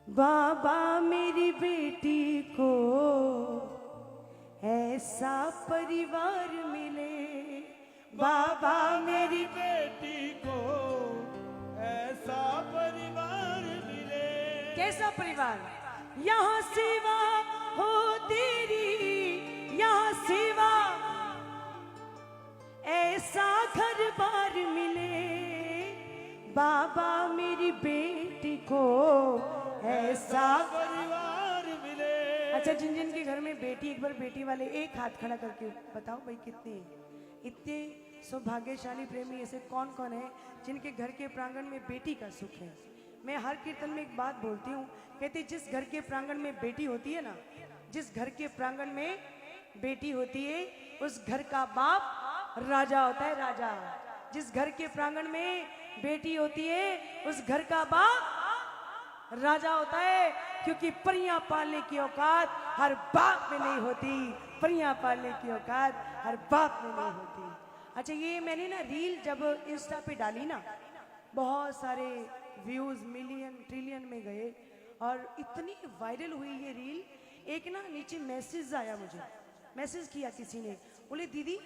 बाबा मेरी बेटी को ऐसा परिवार मिले, बाबा मेरी बेटी को ऐसा परिवार मिले। कैसा परिवार? यहाँ सेवा हो तेरी, यहाँ सेवा, ऐसा घर बार मिले, बाबा मेरी बेटी को ऐसा परिवार मिले। अच्छा, जिन जिन के घर में बेटी, एक बार बेटी वाले एक हाथ खड़ा करके बताओ भाई कितने इतने सौभाग्यशाली प्रेमी ऐसे कौन कौन है जिनके घर के प्रांगण में बेटी का सुख है। मैं हर कीर्तन में एक बात बोलती हूँ, कहती जिस घर के प्रांगण में बेटी होती है ना, जिस घर के प्रांगण में बेटी होती है उस घर का बाप राजा होता है, राजा। जिस घर के प्रांगण में बेटी होती है उस घर का बाप राजा होता है, क्योंकि परियां पालने की औकात हर बाप में नहीं होती, परियां पालने की औकात हर बाप में नहीं होती। अच्छा, ये मैंने ना रील जब इंस्टा पे डाली ना, बहुत सारे व्यूज मिलियन ट्रिलियन में गए और इतनी वायरल हुई ये रील। एक ना नीचे मैसेज आया, मुझे मैसेज किया किसी ने, बोले दीदी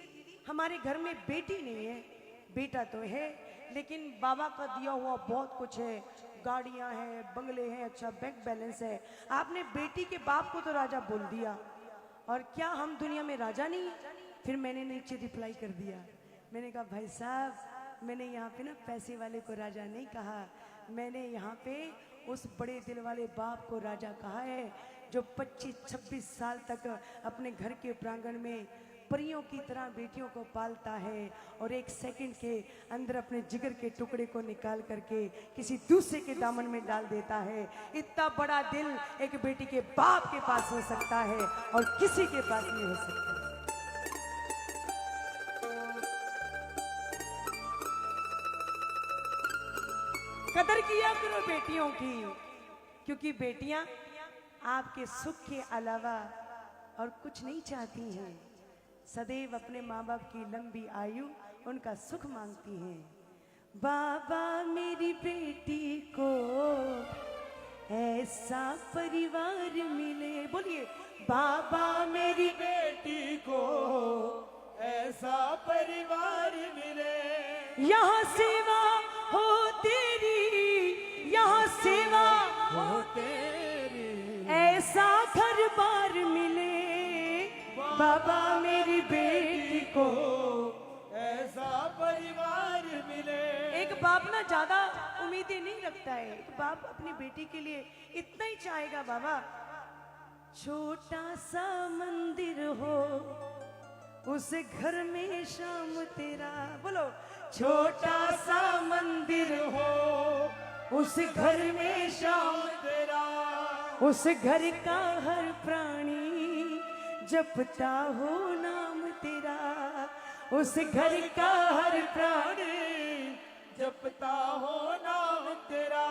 हमारे घर में बेटी नहीं है, बेटा तो है लेकिन बाबा का दिया हुआ बहुत कुछ है, गाड़ियां हैं, बंगले हैं, अच्छा बैंक बैलेंस है, आपने बेटी के बाप को तो राजा बोल दिया, और क्या हम दुनिया में राजा नहीं है? फिर मैंने नीचे रिप्लाई कर दिया, मैंने कहा भाई साहब मैंने यहाँ पे ना पैसे वाले को राजा नहीं कहा, मैंने यहाँ पे उस बड़े दिल वाले बाप को राजा कहा है जो 25-26 साल तक अपने घर के प्रांगण में परियों की तरह बेटियों को पालता है और एक सेकंड के अंदर अपने जिगर के टुकड़े को निकाल करके किसी दूसरे के दामन में डाल देता है। इतना बड़ा दिल एक बेटी के बाप के पास हो सकता है और किसी के पास नहीं हो सकता। कदर किया करो बेटियों की, क्योंकि बेटियां आपके सुख के अलावा और कुछ नहीं चाहती हैं, सदैव अपने माँ बाप की लंबी आयु, उनका सुख मांगती हैं। बाबा मेरी बेटी को ऐसा परिवार मिले, बोलिए बाबा मेरी बेटी को ऐसा परिवार मिले। यहाँ सेवा हो तेरी, यहाँ सेवा हो तेरी, ऐसा घर बार मिले, बाबा मेरी बेटी को ऐसा परिवार मिले। एक बाप ना ज्यादा उम्मीदें नहीं रखता है, एक बाप अपनी बेटी के लिए इतना ही चाहेगा, बाबा छोटा सा मंदिर हो उस घर में शाम तेरा, बोलो छोटा सा मंदिर हो उस घर में शाम तेरा, उस घर का हर प्राणी जपता हो नाम तेरा, उस घर का हर प्राणी जपता हो नाम तेरा।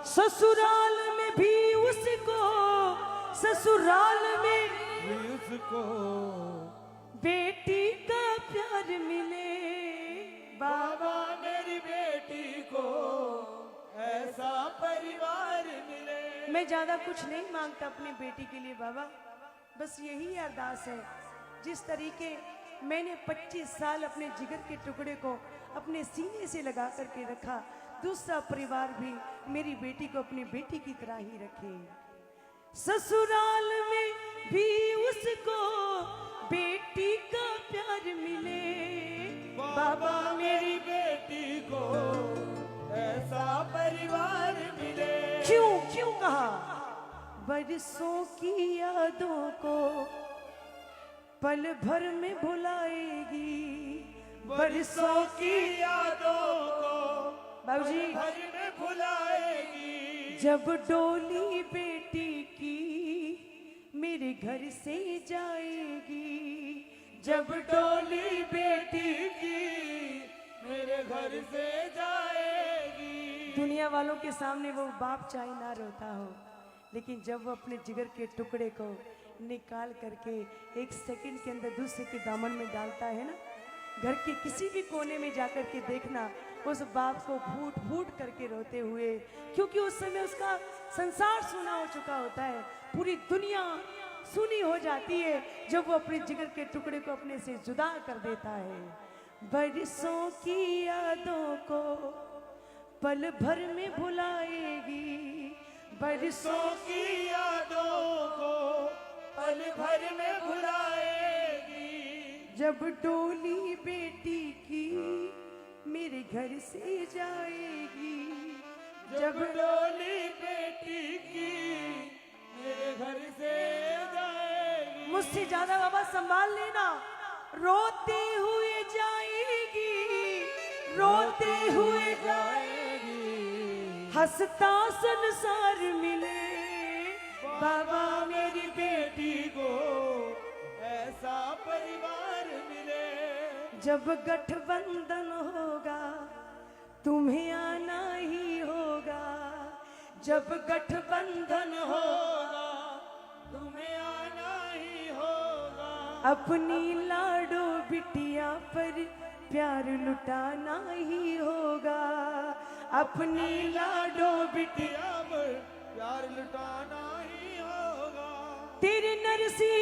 ससुराल में भी उसको, ससुराल में भी उसको बेटी का प्यार मिले, बाबा मेरी बेटी को ऐसा परिवार मिले। मैं ज्यादा कुछ नहीं मांगता अपनी बेटी के लिए बाबा, बस यही अरदास है, जिस तरीके मैंने 25 साल अपने जिगर के टुकड़े को अपने सीने से लगा करके रखा, दूसरा परिवार भी मेरी बेटी को अपनी बेटी की तरह ही रखे। ससुराल में भी उसको बेटी का प्यार मिले, बाबा मेरी बेटी को ऐसा परिवार मिले। क्यों क्यों कहा? बरसों की यादों को पल भर में भुलाएगी, बरसों की यादों को बाबूजी भर में भुलाएगी। जब डोली बेटी की मेरे घर से जाएगी, जब डोली बेटी की मेरे घर से जाएगी। दुनिया वालों के सामने वो बाप चाहे ना रोता हो, लेकिन जब वो अपने जिगर के टुकड़े को निकाल करके एक सेकंड के अंदर दूसरे के दामन में डालता है ना, घर के किसी भी कोने में जाकर के देखना, उस बाप को फूट फूट करके रोते हुए, क्योंकि उस समय उसका संसार सूना हो चुका होता है, पूरी दुनिया सूनी हो जाती है जब वो अपने जिगर के टुकड़े को अपने से जुदा कर देता है। बरसों की यादों को पल भर में भुलाएगी, बरसों की यादों को पल भर में भुलाएगी। जब डोली बेटी की मेरे घर से जाएगी, जब डोली बेटी की मेरे घर से जाएगी। मुझसे ज्यादा बाबा संभाल लेना। रोते हुए जाएगी, रोते हुए जाएगी। हंसता संसार मिले बाबा मेरी बेटी को ऐसा परिवार मिले। जब गठबंधन होगा तुम्हें आना ही होगा, जब गठबंधन होगा तुम्हें आना ही होगा। अपनी लाडो बिटिया पर प्यार लुटाना ही होगा, अपनी लाडो बिटिया पर प्यार लुटाना ही होगा। तेरे नरसी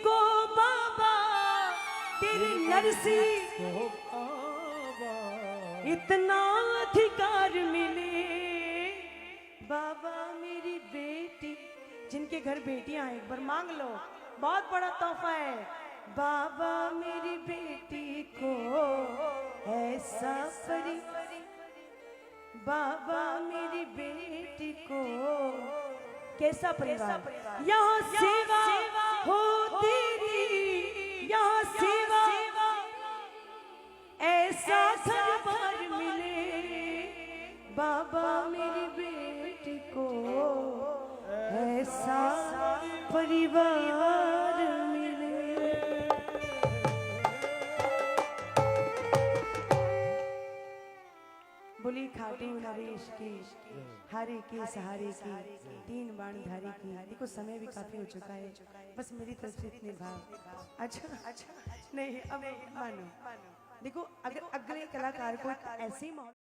को बाबा, तेरे नरसी तो बाबा इतना अधिकार मिले बाबा मेरी बेटी, जिनके घर बेटियां हैं एक बार मांग लो, बहुत बड़ा तोहफा है। बाबा मेरी बेटी को ऐसा बाबा मेरी बेटी को कैसा परिवार, यहाँ सेवा हो तेरी, यहाँ सेवा ऐसा घर बार मिले बाबा मेरी बेटी को ऐसा परिवार मिले। बोली खाटी नरेश की, हारे के सहारे की, तीन बाण धारी की। देखो समय भी काफी हो चुका है, बस मेरी तरफ से इतने भाव। अच्छा नहीं अब मानो, देखो अगर अगले कलाकार को ऐसे ही